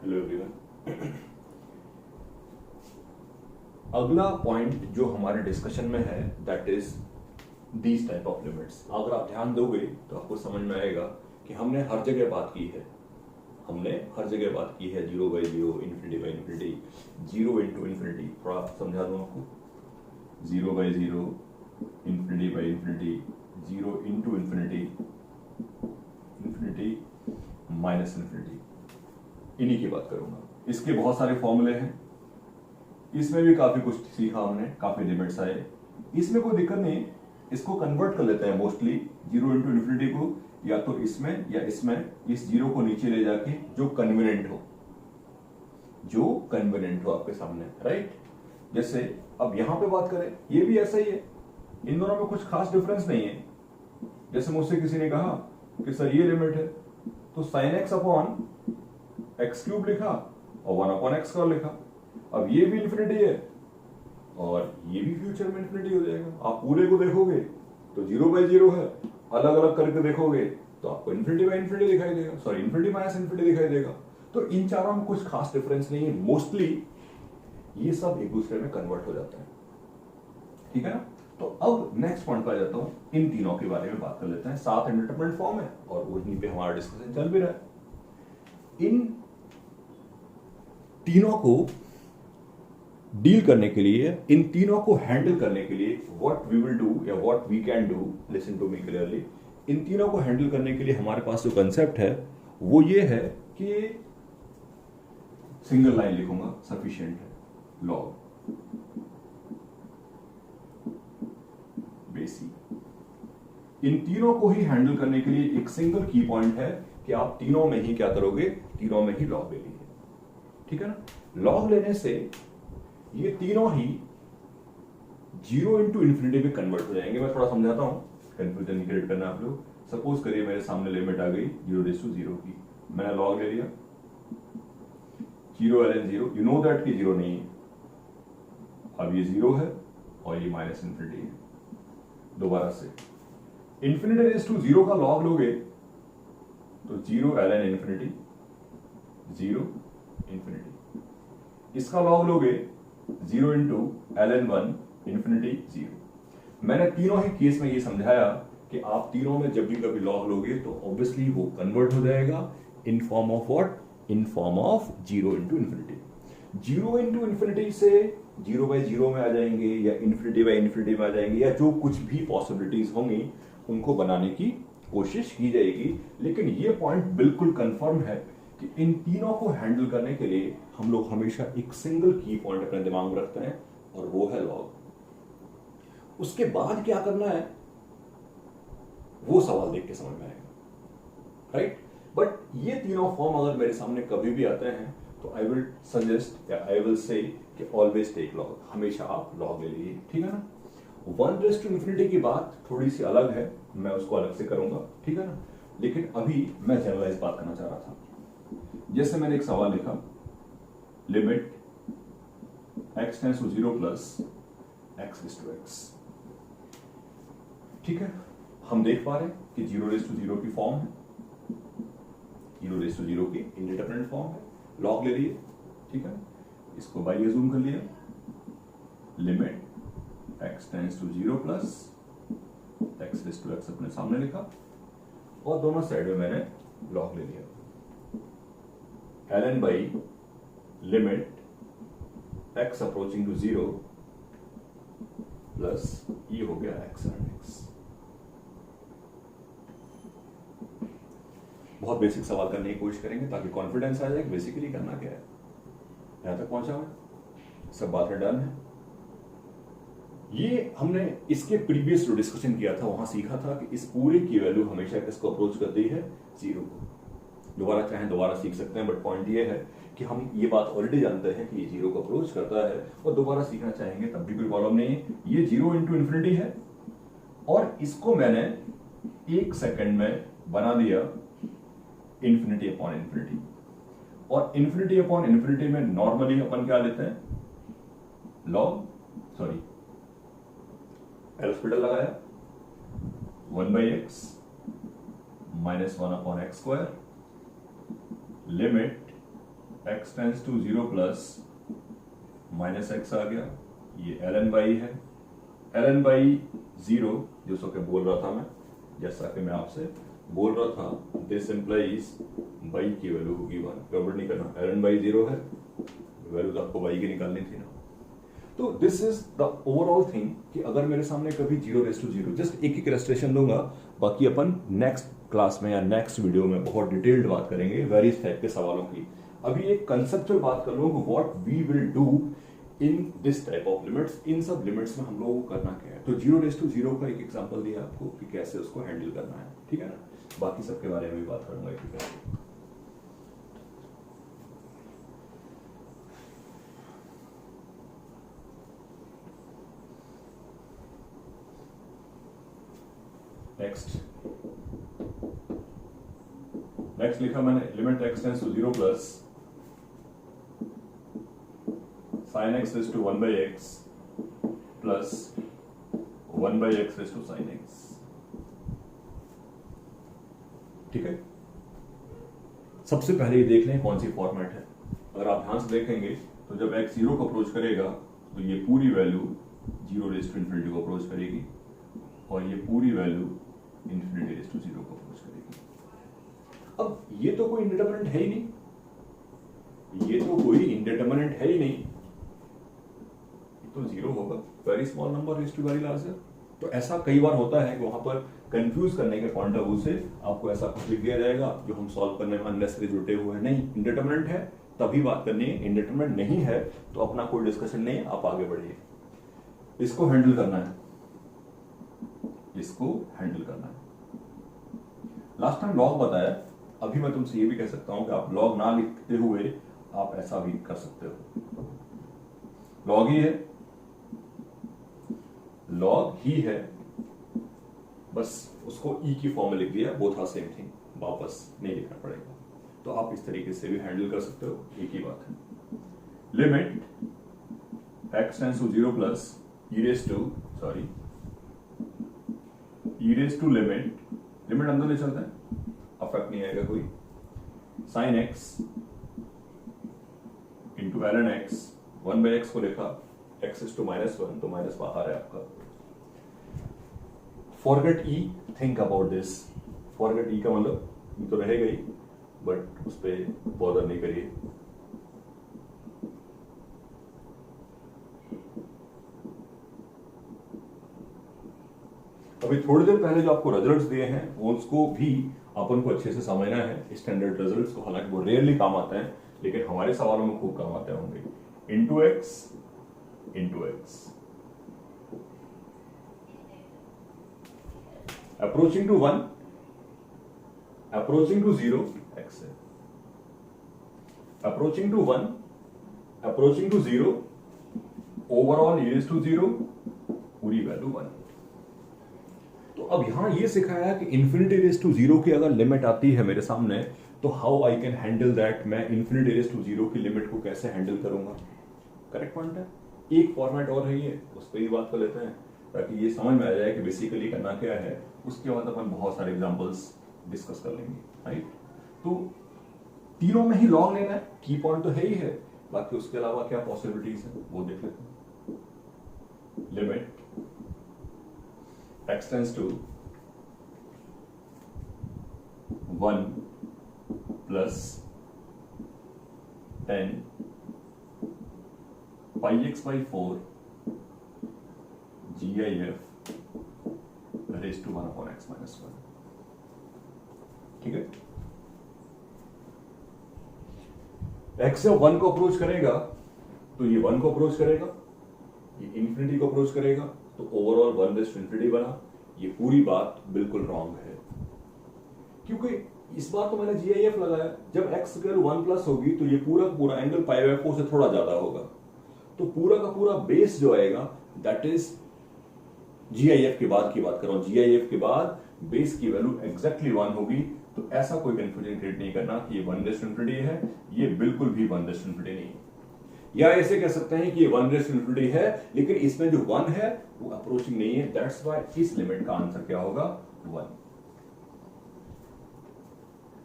Hello everyone. अगला point जो हमारे डिस्कशन में है that is these type of limits. अगर आप ध्यान दोगे तो आपको समझ में आएगा कि हमने हर जगह बात की है, zero by zero, infinity by infinity, zero into infinity. थोड़ा समझा दूं आपको, zero by zero, infinity by infinity, zero into infinity, infinity minus infinity, इन्हीं की बात करूंगा। इसके बहुत सारे फॉर्मूले हैं, इसमें भी काफी कुछ सीखा हमने, काफी लिमिट्स आए, इसमें कोई दिक्कत नहीं। इसको कन्वर्ट कर लेते हैं मोस्टली जीरो इंटू इन्फिनिटी को, या तो इसमें या इसमें, इस जीरो को नीचे ले जाके जो कन्वीनियंट हो आपके सामने, राइट। जैसे अब यहां पे बात करें, ये भी ऐसा ही है, इन दोनों में कुछ खास डिफरेंस नहीं है। जैसे मुझसे किसी ने कहा कि सर ये लिमिट है, तो sine x upon x cube लिखा और वन अपॉन एक्स स्क्वायर लिखा। अब ये भी इन्फिनिटी है और ये भी फ्यूचर में इन्फिनिटी हो जाएगा। आप पूरे को देखोगे तो जीरो बाई जीरो है, अलग अलग करके देखोगे तो आपको इन्फिनिटी बाई इन्फिनिटी दिखाई देगा, सॉरी इन्फिनिटी माइनस इन्फिनिटी दिखाई देगा। तो इन चारों में कुछ खास डिफरेंस नहीं है, मोस्टली ये सब एक दूसरे में कन्वर्ट हो जाता है, ठीक है ना। तो अब नेक्स्ट पॉइंट पर आ जाता हूं, इन तीनों के बारे में बात कर लेते हैं। 7 इंडिटरमिनेट फॉर्म है और वहीं पे हमारा डिस्कशन चल भी रहा है। इन तीनों को डील करने के लिए, इन तीनों को हैंडल करने के लिए व्हाट वी विल डू या what we can do, listen to me clearly. इन तीनों को हैंडल करने के लिए हमारे पास जो कंसेप्ट है वो ये है कि सिंगल लाइन लिखूंगा, सफिशिएंट है। लॉग बेसिक, इन तीनों को ही हैंडल करने के लिए एक सिंगल की पॉइंट है कि आप तीनों में ही क्या करोगे, तीनों में ही लॉग ले लीजिए, ठीक है ना। लॉग लेने से ये तीनों ही जीरो इंटू इन्फिनिटी में कन्वर्ट हो जाएंगे। मैं थोड़ा समझाता हूं, कंफ्यूजन क्रिएट करना आप लोग। सपोज करिए मेरे सामने लिमिट आ गई जीरो रेज़ टू जीरो की, मैंने लॉग ले लिया, zero ln zero, you know that कि जीरो नहीं है, अब ये जीरो है और ये माइनस इन्फिनिटी है। दोबारा से इन्फिनिटी रेज़ टू जीरो का लॉग लोगे तो zero ln infinity, zero infinity, इसका लॉग लोगे zero into ln one infinity zero. मैंने तीनों ही केस में ये समझाया कि आप तीनों में जब भी कभी लॉग लोगे तो ऑब्वियसली वो कन्वर्ट हो जाएगा in form of what, in form of zero into infinity. Zero into infinity से जीरो बाई जीरो में आ जाएंगे या इन्फिनिटी बाई इन्फिनिटी में आ जाएंगे, या जो कुछ भी पॉसिबिलिटीज होंगी उनको बनाने की कोशिश की जाएगी। लेकिन ये पॉइंट बिल्कुल कंफर्म है कि इन तीनों को हैंडल करने के लिए हम लोग हमेशा एक सिंगल की पॉइंट अपने दिमाग में रखते हैं और वो है लॉग। उसके बाद क्या करना है वो सवाल देख के समझ में आएगा, राइट। बट ये तीनों फॉर्म अगर मेरे सामने कभी भी आते हैं तो आई विल सजेस्ट या आई विल से कि ऑलवेज टेक लॉग, हमेशा आप लॉग ले लीजिए, ठीक है ना। वन रेज़ टू इन्फिनिटी की बात थोड़ी सी अलग है, मैं उसको अलग से करूंगा, ठीक है ना। लेकिन अभी मैं जनरलाइज बात करना चाह रहा था। जैसे मैंने एक सवाल लिखा, limit x tends to zero plus x is to x, ठीक है। हम देख पा रहे हैं कि जीरो रेज़ टू जीरो की फॉर्म है, जीरो रेज़ टू जीरो की इंडिटरमिनेट फॉर्म है, लॉग ले लिए, ठीक है। इसको बाई अज्यूम कर लिया, limit x tends to zero plus x is to x अपने सामने लिखा और दोनों साइड में मैंने लॉग ले लिया। ln by limit x approaching to zero plus ये हो गया x ln x। बहुत बेसिक सवाल करने की कोशिश करेंगे ताकि कॉन्फिडेंस आ जाए। बेसिकली करना क्या है, यहां तक पहुंचा मैं, सब बातें डन है। ये हमने इसके प्रीवियस जो डिस्कशन किया था वहां सीखा था कि इस पूरे की वैल्यू हमेशा किसको अप्रोच करती है, जीरो को। दोबारा चाहें दोबारा सीख सकते हैं, बट पॉइंट ये है कि हम ये बात ऑलरेडी जानते हैं कि ये जीरो को अप्रोच करता है और दोबारा सीखना चाहेंगे तब भी कोई प्रॉब्लम नहीं है। ये जीरो इंटू इन्फिनिटी है और इसको मैंने एक सेकंड में बना दिया इन्फिनिटी अपॉन इन्फिनिटी। और इन्फिनिटी अपॉन इन्फिनिटी में नॉर्मली अपन क्या लेते हैं, लॉग, सॉरी एल हॉस्पिटल लगाया, one by X minus one upon X square, limit x tends to 0 plus minus X आ गया, ये ln बाई है, ln बाई 0 जैसा कि बोल रहा था मैं, जैसा कि मैं आपसे बोल रहा था, दिस इंप्लाइज बाई की वैल्यू होगी 1, गड़बड़ नहीं करना, ln बाई 0 है, वैल्यू तो आपको बाई की निकालनी थी ना। तो this is the overall thing कि अगर मेरे सामने कभी 0 जस्ट एक रेस्ट्रेशन दूंगा, बाकी अपन नेक्स्ट क्लास में या नेक्स्ट वीडियो में बहुत डिटेल्ड बात करेंगे वेरियस टाइप के सवालों की। अभी एक कंसेप्चुअल बात कर लो, what we will do in this type of limits, इन सब लिमिट्स में हम लोगों को करना क्या है। तो 0 का एक एग्जांपल दिया आपको कि कैसे उसको हैंडल करना है, ठीक है ना। बाकी सबके बारे में भी बात करूंगा एक एक। नेक्स्ट लिखा मैंने, limit x tends to 0 plus sin x raise to 1 by x plus 1 by x raise to sin x, ठीक है। सबसे पहले ये देख लें कौन सी फॉर्मेट है। अगर आप ध्यान से देखेंगे तो जब x 0 को अप्रोच करेगा तो ये पूरी वैल्यू 0 रेज़ टू इन्फिनिटी को अप्रोच करेगी और ये पूरी वैल्यू इन्फिनिटी रेज़ टू 0 को अप्रोच करेगी। अब ये तो कोई इंडिटरमिनेंट है ही नहीं, ये तो कोई इंडिटरमिनेंट है ही नहीं, तो 0 होगा, very small number raise to very larger. तो ऐसा कई बार होता है कि वहां पर कंफ्यूज करने के पॉइंट ऑफ व्यू से आपको ऐसा कुछ लिख दिया जाएगा जो हम सॉल्व करने में अननेसेसरी जुटे हुए हैं। नहीं, इंडिटरमिनेंट है तभी बात करनी है, इंडिटरमिनेंट नहीं है तो अपना कोई डिस्कशन नहीं है, आप आगे बढ़िए। इसको हैंडल करना है, इसको हैंडल करना है। लास्ट टाइम लॉग बताया, अभी मैं तुमसे ये भी कह सकता हूं कि आप लॉग ना लिखते हुए आप ऐसा भी कर सकते हो। लॉग ही है, लॉग ही है, बस उसको ई की फॉर्म में लिख दिया, बोथ आर सेम थिंग, वापस नहीं लिखना पड़ेगा। तो आप इस तरीके से भी हैंडल कर सकते हो, एक ही बात है। Limit x tends to 0 plus e raise to limit अंदर ले चलते हैं, अफेक्ट नहीं आएगा कोई, sin x into ln x, 1 by x को लिखा, x इज टू -1 तो माइनस बाहर है आपका। Forget E, think about this. Forget E का मतलब ये तो रहेगा ही, बट उस पर बॉदर नहीं करिए। अभी थोड़ी देर पहले जो आपको रिजल्ट्स दिए हैं उसको भी अपन को अच्छे से समझना है, स्टैंडर्ड रिजल्ट्स को। हालांकि वो रेयरली काम आते हैं लेकिन हमारे सवालों में खूब काम आते होंगे। Into x approaching to 1, approaching to 0 x है, approaching to 1, approaching to 0, overall e raise to 0, पूरी वैल्यू 1। तो अब यहां ये सिखाया कि इन्फिनिटी रेज़ टू 0 की अगर लिमिट आती है मेरे सामने तो how I can handle that, मैं इन्फिनिटी रेज़ टू 0 की लिमिट को कैसे हैंडल करूंगा। करेक्ट पॉइंट है। एक फॉर्मेट और है ये, उस पर ही बात कर लेते हैं ताकि ये समझ में आ जाए कि बेसिकली करना क्या है। उसके बाद अपन बहुत सारे एग्जांपल्स डिस्कस कर लेंगे, राइट। तो तीनों में ही लॉग लेना है, की पॉइंट तो है ही है, बाकी उसके अलावा क्या पॉसिबिलिटीज है वो देख लेते हैं। Limit x tends to 1 plus 10 pi x by 4 GIF raise to 1 upon x minus 1, ठीक है। x जब 1 को अप्रोच करेगा तो ये 1 को अप्रोच करेगा, ये इन्फिनिटी को अप्रोच करेगा, तो ओवरऑल 1 रेज़ टू इन्फिनिटी बना। ये पूरी बात बिल्कुल रॉन्ग है, क्योंकि इस बार तो मैंने GIF लगाया, जब x की वैल्यू 1 प्लस होगी तो ये पूरा का पूरा एंगल पाई बाई 4 से थोड़ा ज्यादा होगा, तो पूरा का पूरा बेस जो आएगा दैट इज GIF के बाद की बात कर रहा हूं, GIF के बाद बेस की वैल्यू एग्जैक्टली 1 होगी। तो ऐसा कोई कंफ्यूजन क्रिएट नहीं करना कि ये 1 रेज़ टू इन्फिनिटी है, ये बिल्कुल भी 1 रेज़ टू इन्फिनिटी नहीं है। या ऐसे कह सकते हैं कि ये 1 रेज़ टू इन्फिनिटी है लेकिन इसमें जो 1 है वो अप्रोचिंग नहीं है, दैट्स व्हाई इस लिमिट का आंसर क्या होगा 1।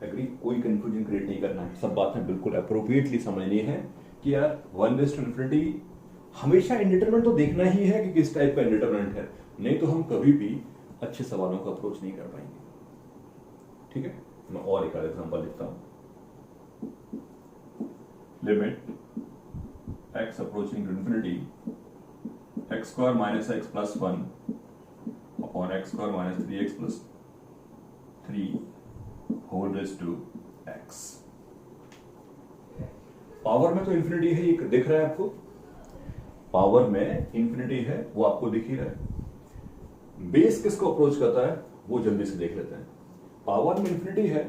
एग्री, कोई कंफ्यूजन क्रिएट नहीं करना है, सब बातें बिल्कुल अप्रोप्रिएटली समझनी है कि यार 1:∞ हमेशा इंडिटरमिनेंट तो देखना ही है कि किस टाइप का इंडिटरमिनेंट है, नहीं तो हम कभी भी अच्छे सवालों का अप्रोच नहीं कर पाएंगे। ठीक है, मैं और एक एग्जांपल लिखता हूं। Limit x approaching to infinity x² - x + 1 upon x² - 3x + 3 whole raise to x। Power में तो इंफिनिटी है, ये दिख रहा है आपको, पावर में इंफिनिटी है, वो आपको दिख ही रहा है। बेस किसको अप्रोच करता है वो जल्दी से देख लेते हैं। पावर में इंफिनिटी है,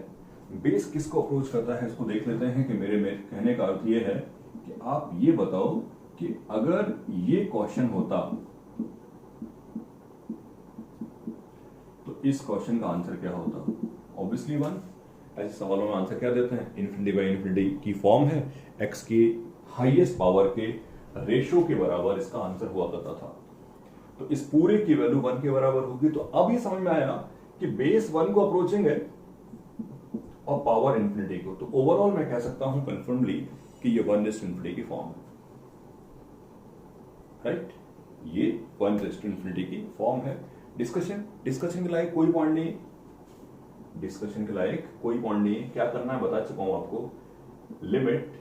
बेस किसको अप्रोच करता है इसको देख लेते हैं। कि मेरे कहने का अर्थ ये है कि आप ये बताओ कि अगर ये क्वेश्चन होता तो इस क्वेश्चन का आंसर क्या होता। ऑब्वियसली 1। ऐसे सवालों में आंसर क्या देते हैं, इंफिनिटी बाई इंफिनिटी की फॉर्म है, x की हाईएस्ट पावर के रेशो के बराबर इसका आंसर हुआ करता था। तो इस पूरे की वैल्यू 1 के बराबर होगी। तो अब ये समझ में आया कि बेस 1 को अप्रोचिंग है और पावर इंफिनिटी को। तो ओवरऑल मैं कह सकता हूं कंफर्मली कि ये 1:∞ की फॉर्म है, राइट। ये 1:∞ की फॉर्म है। डिस्कशन के लायक कोई पॉइंट नहीं, डिस्कशन के लायक कोई पॉइंट नहीं है। क्या करना है बता चुका हूं आपको। लिमिट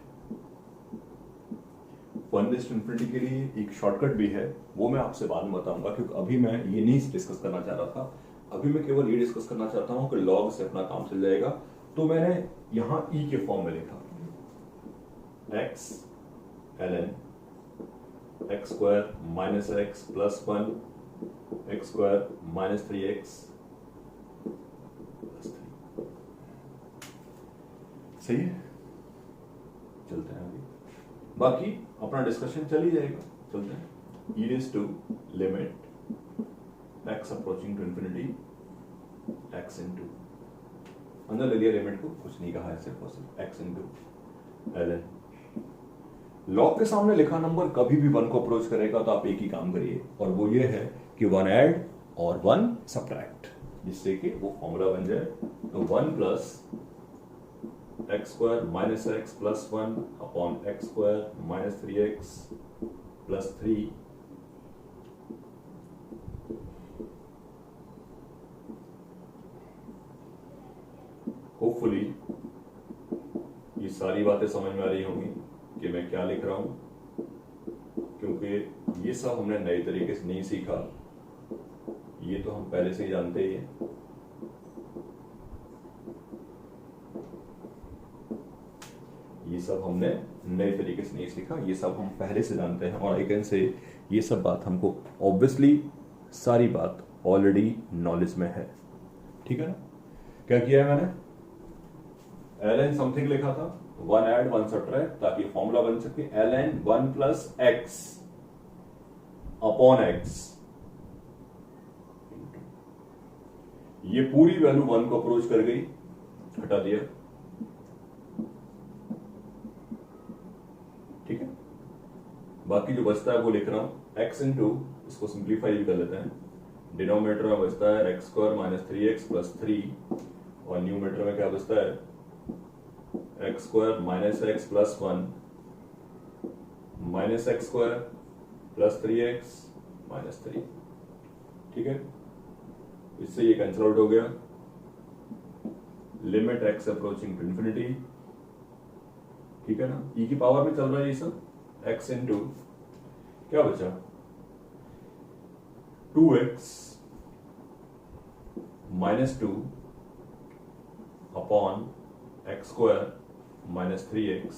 1:∞ के लिए एक शॉर्टकट भी है, वो मैं आपसे बाद में बताऊंगा, क्योंकि अभी मैं ये नहीं डिस्कस करना चाह रहा था। अभी मैं केवल ये डिस्कस करना चाहता हूं कि लॉग से अपना काम चल जाएगा। तो मैंने यहां ई के फॉर्म में लिखा x ln x² - x + 1 x² - 3x + 3। सही है, चलते हैं आगे। बाकी अपना डिस्कशन चल ही जाएगा, चलते हैं। e raised to limit x approaching to infinity x into अंदर ले लिया लिमिट को, कुछ नहीं कहा ऐसे, x into ln। लॉग के सामने लिखा नंबर कभी भी 1 को अप्रोच करेगा तो आप एक ही काम करिए, और वो ये है कि 1 ऐड और 1 सब्ट्रैक्ट, जिससे कि वो फॉर्मूला बन जाए। तो 1 + x² - x + 1 upon x² - 3x + 3 hopefully ये सारी बातें समझ में आ रही होंगी कि मैं क्या लिख रहा हूं, क्योंकि ये सब हमने नए तरीके से नहीं सीखा, ये तो हम पहले से ही जानते ही हैं। ये सब हमने नए तरीके से नहीं सीखा, ये सब हम पहले से जानते हैं। और आई कैन से ये सब बात हमको ऑब्वियसली सारी बात ऑलरेडी नॉलेज में है। ठीक है ना। क्या किया है मैंने, ln समथिंग लिखा था, 1 ऐड 1 सब्ट्रैक्ट, ताकि फॉर्मूला बन सके ln 1 + x अपॉन x। ये पूरी वैल्यू 1 को अप्रोच कर गई, हटा दिया। ठीक है, बाकी जो बचता है वो लिख रहा हूं x into, इसको सिंप्लीफाई भी कर लेते हैं। डिनोमिनेटर में बचता है x² - 3x + 3 और न्यूमरेटर में क्या बचता है x² - x + 1 -x² + 3x - 3। ठीक है, इससे ये कैंसिल आउट हो गया। Limit x approaching to infinity, ठीक है ना, e की पावर में चल रहा है ये सब, x into क्या बचा 2x - 2 अपॉन x² - 3x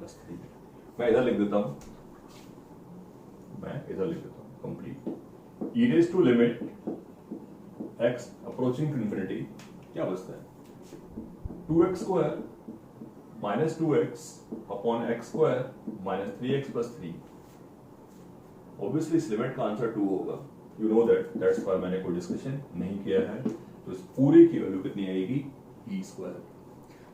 + 3। मैं इधर लिख देता हूं, complete. e raised to limit x approaching to infinity क्या बचता है 2x² - 2x upon x² - 3x + 3। Obviously इस लिमिट का आंसर 2 होगा, यू नो दैट्स व्हाई मैंने कोई डिस्कशन नहीं किया है। तो इस पूरे की वैल्यू कितनी आएगी e²।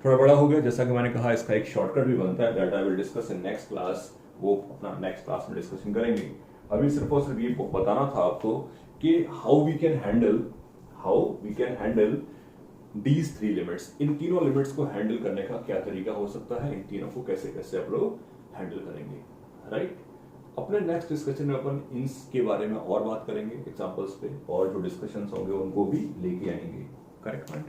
थोड़ा बड़ा हो गया, जैसा कि मैंने कहा इसका एक शॉर्टकट भी बनता है, that I will discuss in next class. वो अपना नेक्स्ट क्लास में डिस्कशन करेंगे। अभी सिर्फ और सिर्फ ये बताना था आपको कि how we can handle these three limits, इन तीनों लिमिट्स को हैंडल करने का क्या तरीका हो सकता है, इन तीनों को कैसे कैसे आप लोग हैंडल करेंगे, राइट। अपने नेक्स्ट डिस्कशन में अपन इनके बारे में और बात करेंगे एग्जांपल्स पे, और जो डिस्कशंस होंगे उनको भी लेके आएंगे, करेक्ट पॉइंट।